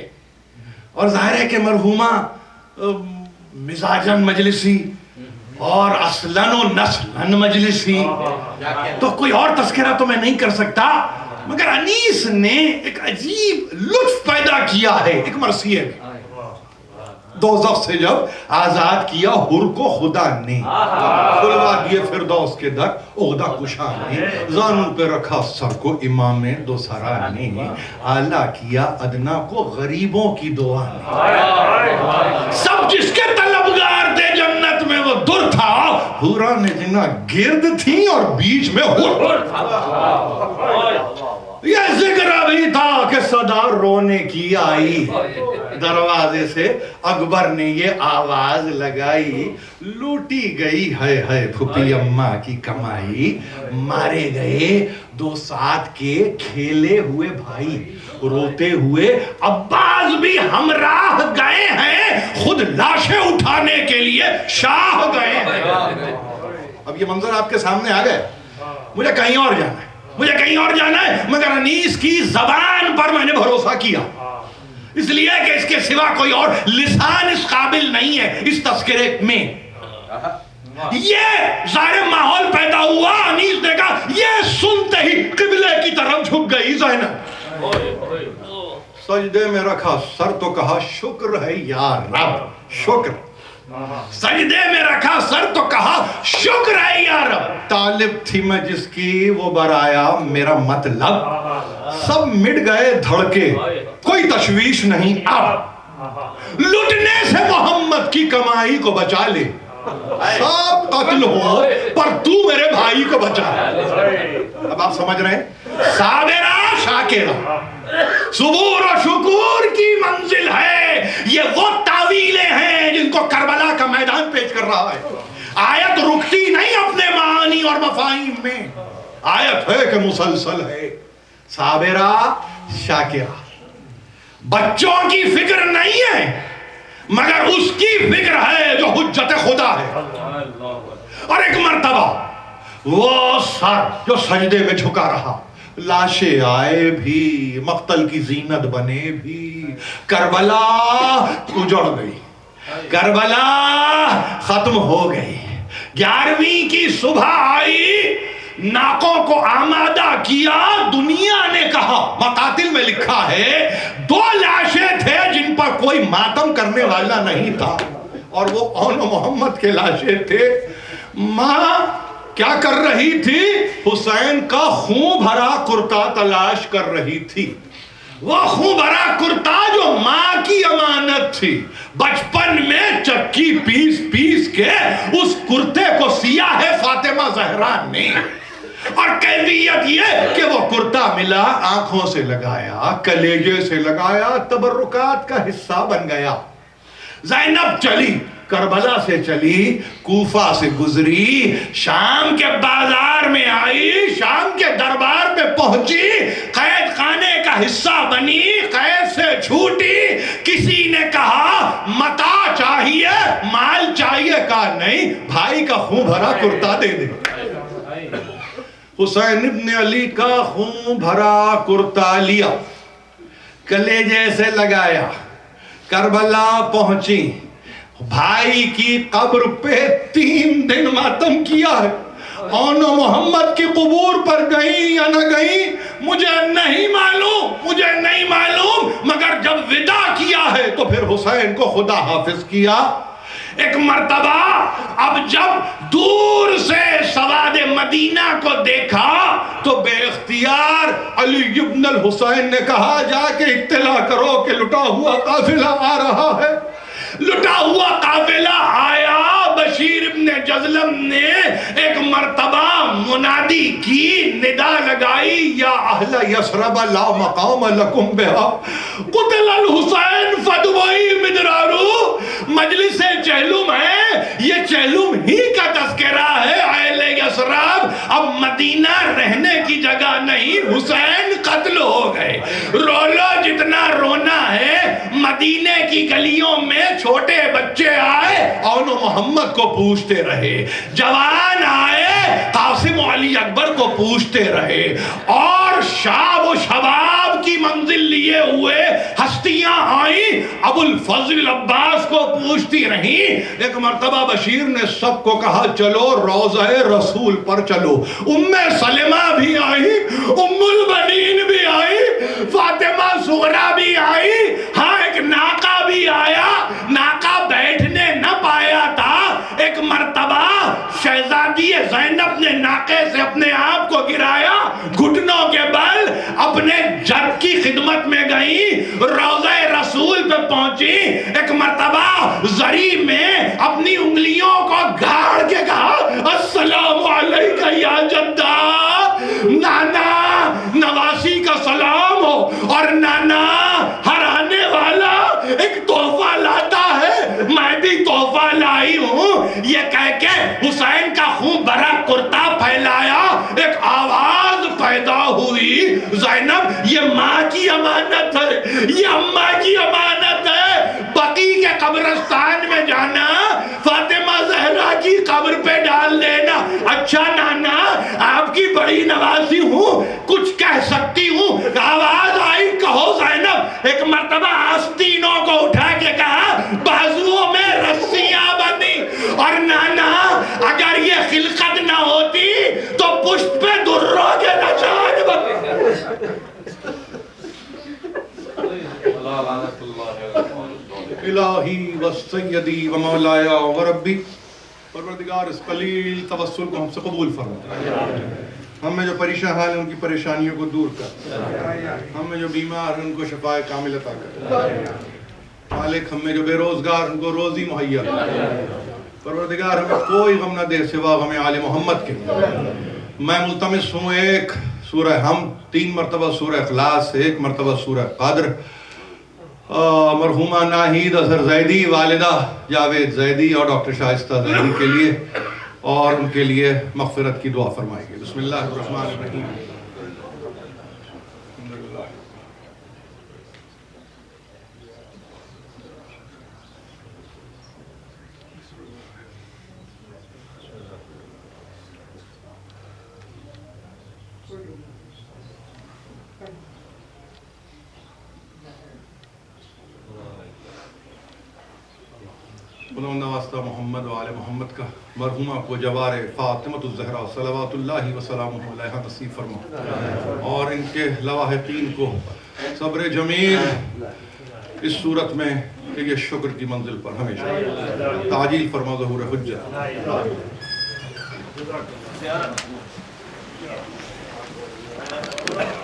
Speaker 3: اور ظاہر ہے کہ مرحومہ مزاجن مجلسی، اور اصلاً و نسلاً مجلسی. تو کوئی اور تذکرہ تو میں نہیں کر سکتا، مگر انیس نے ایک عجیب لطف پیدا کیا ہے ایک مرثیے میں. دوزخ سے جب آزاد کیا حر کو خدا نے، کھلوا دیے فردوس کے در عقدہ کشا نے، زانوں پہ رکھا سر کو امام دو سرا نے، اعلیٰ کیا ادنا کو غریبوں کی دعا نے. سب جس کے طلبگار تھے جنت میں وہ در تھا، حورا نے جنا گرد تھی اور بیچ میں حر تھا. یہ ذکر ابھی تھا کہ صدا رونے کی آئی، دروازے سے اکبر نے یہ آواز لگائی، لوٹی گئی ہے پھپھی اماں کی کمائی، مارے گئے دو ساتھ کے کھیلے ہوئے بھائی، روتے ہوئے عباس بھی ہمراہ گئے ہیں، خود لاشیں اٹھانے کے لیے شاہ گئے ہیں. اب یہ منظر آپ کے سامنے آ گئے. مجھے کہیں اور جانا ہے، مجھے کہیں اور جانا ہے، مگر انیس کی زبان پر میں نے بھروسہ کیا، اس لیے کہ اس کے سوا کوئی اور لسان اس قابل نہیں ہے اس تذکرے میں. یہ ظاہر ماحول پیدا ہوا، انیس نے کہا، یہ سنتے ہی قبلے کی طرف جھک گئی زینب، سجدے میں رکھا سر تو کہا شکر ہے یا رب، شکر. سجدے میں رکھا سر تو کہا شکر ہے یا رب. طالب تھی میں جس کی وہ برایا میرا مطلب، سب مٹ گئے دھڑکے کوئی تشویش نہیں اب، لٹنے سے محمد کی کمائی کو بچا لے، سب قتل ہو پر تو میرے بھائی کو بچا. اب آپ سمجھ رہے ہیں، صابرہ شاکرہ، صبور و شکور کی منزل ہے. یہ وہ تعویلیں ہیں جن کو کربلا کا میدان پیش کر رہا ہے. آیت رکتی نہیں اپنے معانی اور مفاہیم میں، آیت ہے کہ مسلسل ہے. صابرہ شاکرہ، بچوں کی فکر نہیں ہے مگر اس کی فکر ہے جو حجت خدا ہے. اور ایک مرتبہ وہ سر جو سجدے میں جھکا رہا، لاشیں آئے بھی، مقتل کی زینت بنے بھی، کربلا اجڑ گئی، کربلا ختم ہو گئی. 11ویں کی صبح آئی، ناکوں کو آمادہ کیا، دنیا نے کہا، مقاتل میں لکھا ہے 2 لاشیں تھے جن پر کوئی ماتم کرنے والا نہیں تھا، اور وہ اون محمد کے لاشیں تھے. ماں کیا کر رہی تھی؟ حسین کا خون بھرا کرتا تلاش کر رہی تھی. وہ خون بھرا کرتا جو ماں کی امانت تھی، بچپن میں چکی پیس پیس کے اس کرتے کو سیا ہے فاطمہ زہرا نے. اور کیفیت یہ کہ وہ کرتا ملا، آنکھوں سے لگایا، کلیجے سے لگایا، تبرکات کا حصہ بن گیا. زینب چلی، کربلا سے چلی، کوفہ سے گزری، شام کے بازار میں آئی، شام کے دربار میں پہنچی، قید خانے کا حصہ بنی، قید سے چھوٹی. کسی نے کہا متا چاہیے، مال چاہیے، کہا نہیں، بھائی کا خون بھرا کرتا دے دے. حسین ابن علی کا خون بھرا کرتا لیا، کلیجے سے لگایا، کربلا پہنچی، بھائی کی قبر پہ 3 دن ماتم کیا ہے. اون محمد کی قبور پر گئی یا نہ گئی مجھے نہیں معلوم، مجھے نہیں معلوم، مگر جب ودا کیا ہے تو پھر حسین کو خدا حافظ کیا. ایک مرتبہ اب جب دور سے سواد مدینہ کو دیکھا تو بے اختیار علی ابن الحسین نے کہا جا کے اطلاع کرو کہ لٹا ہوا قافلہ آ رہا ہے. لٹا ہوا قافلہ آیا. بشیر ابن جزلم نے ایک مرتبہ منادی کی، ندا لگائی، یا اہل یثرب لا مقام لکم بہا قتل الحسین فدوئی مدرارو. مجلس چہلم ہے، یہ چہلم ہی کا تذکرہ ہے. اہل یثرب اب مدینہ رہنے کی جگہ نہیں، حسین قتل ہو گئے. رو لو جتنا رونا ہے. مدینے کی گلیوں میں چھوٹے بچے آئے اور محمد کو پوچھتے رہے، جوان آئے قاسم و علی اکبر کو پوچھتے رہے، اور شاب و شباب کی منزل لیے ہوئے ہستیاں آئیں ابو الفضل عباس کو پوچھتی رہیں. ایک مرتبہ بشیر نے سب کو کہا چلو روضہ رسول پر چلو. ام سلمہ بھی آئی, ام البنین بھی آئی, فاطمہ صغرا بھی آئی, ہاں ایک ناقہ بھی آیا. ناقہ بیٹھنے نہ پایا تھا. ایک مرتبہ شہزادی زینب نے ناقے سے اپنے آپ کو گرایا, گھٹنوں کے بل اپنے جد کی خدمت میں گئی, روضہ رسول پہ پہنچی. ایک مرتبہ زری میں اپنی انگلیوں کو گاڑ کے کہا السلام علیکہ یا جدہ, نانا نواسی کا سلام ہو. اور نانا ہر آنے والا ایک تحفہ لاتا ہے, میں بھی تحفہ لائی ہوں. یہ کہہ کے حسین کا خون بھرا کرتا پھیلایا. ایک آواز پیدا ہوئی, زینب یہ ماں کی امانت ہے, یہ اماں کی امانت ہے. بقی کے قبرستان میں جانا, فاطمہ زہرا کی قبر پہ ڈال دینا. اچھا نانا آپ کی بڑی نوازی ہوں, کچھ کہہ سکتی ہوں. آواز آئی کہو زینب. ایک مرتبہ آستینوں کو اٹھا کے کہا بازوؤں میں رسیاں بندی. اور نانا اگر یہ خلقت نہ ہوتی تو پشت پہ دروں کے نشان بندی. الہی و سیدی و مولایا و ربی, پروردگار اس قلیل توسل کو ہم سے قبول فرما. ہم میں جو پریشان حال ہیں ان کی پریشانیوں کو دور کر, ہم میں جو بیمار ہیں ان کو شفاء کامل عطا کر. مالک ہم میں جو بے روزگار ان کو روزی مہیا کر. پروردگار ہمیں کوئی غم نہ دے سوا غم آل محمد کے. میں ملتمس ہوں ایک سورہ ہم, 3 مرتبہ سورہ اخلاص, 1 مرتبہ سورہ قادر, مرحومہ ناہید اظہر زیدی, والدہ جاوید زیدی اور ڈاکٹر شائستہ زیدی کے لیے اور ان کے لیے مغفرت کی دعا فرمائیں گے. بسم اللہ الرحمن الرحیم. بلند واسطہ محمد و آل محمد کا مرحومہ کو جوار فاطمۃ الزہرا صلوات اللہ وسلامہ علیہا نصیب فرما, اور ان کے لواحقین کو صبر جمیل اس صورت میں کہ یہ شکر کی منزل پر ہمیشہ تعجیل فرما ظہور حجت.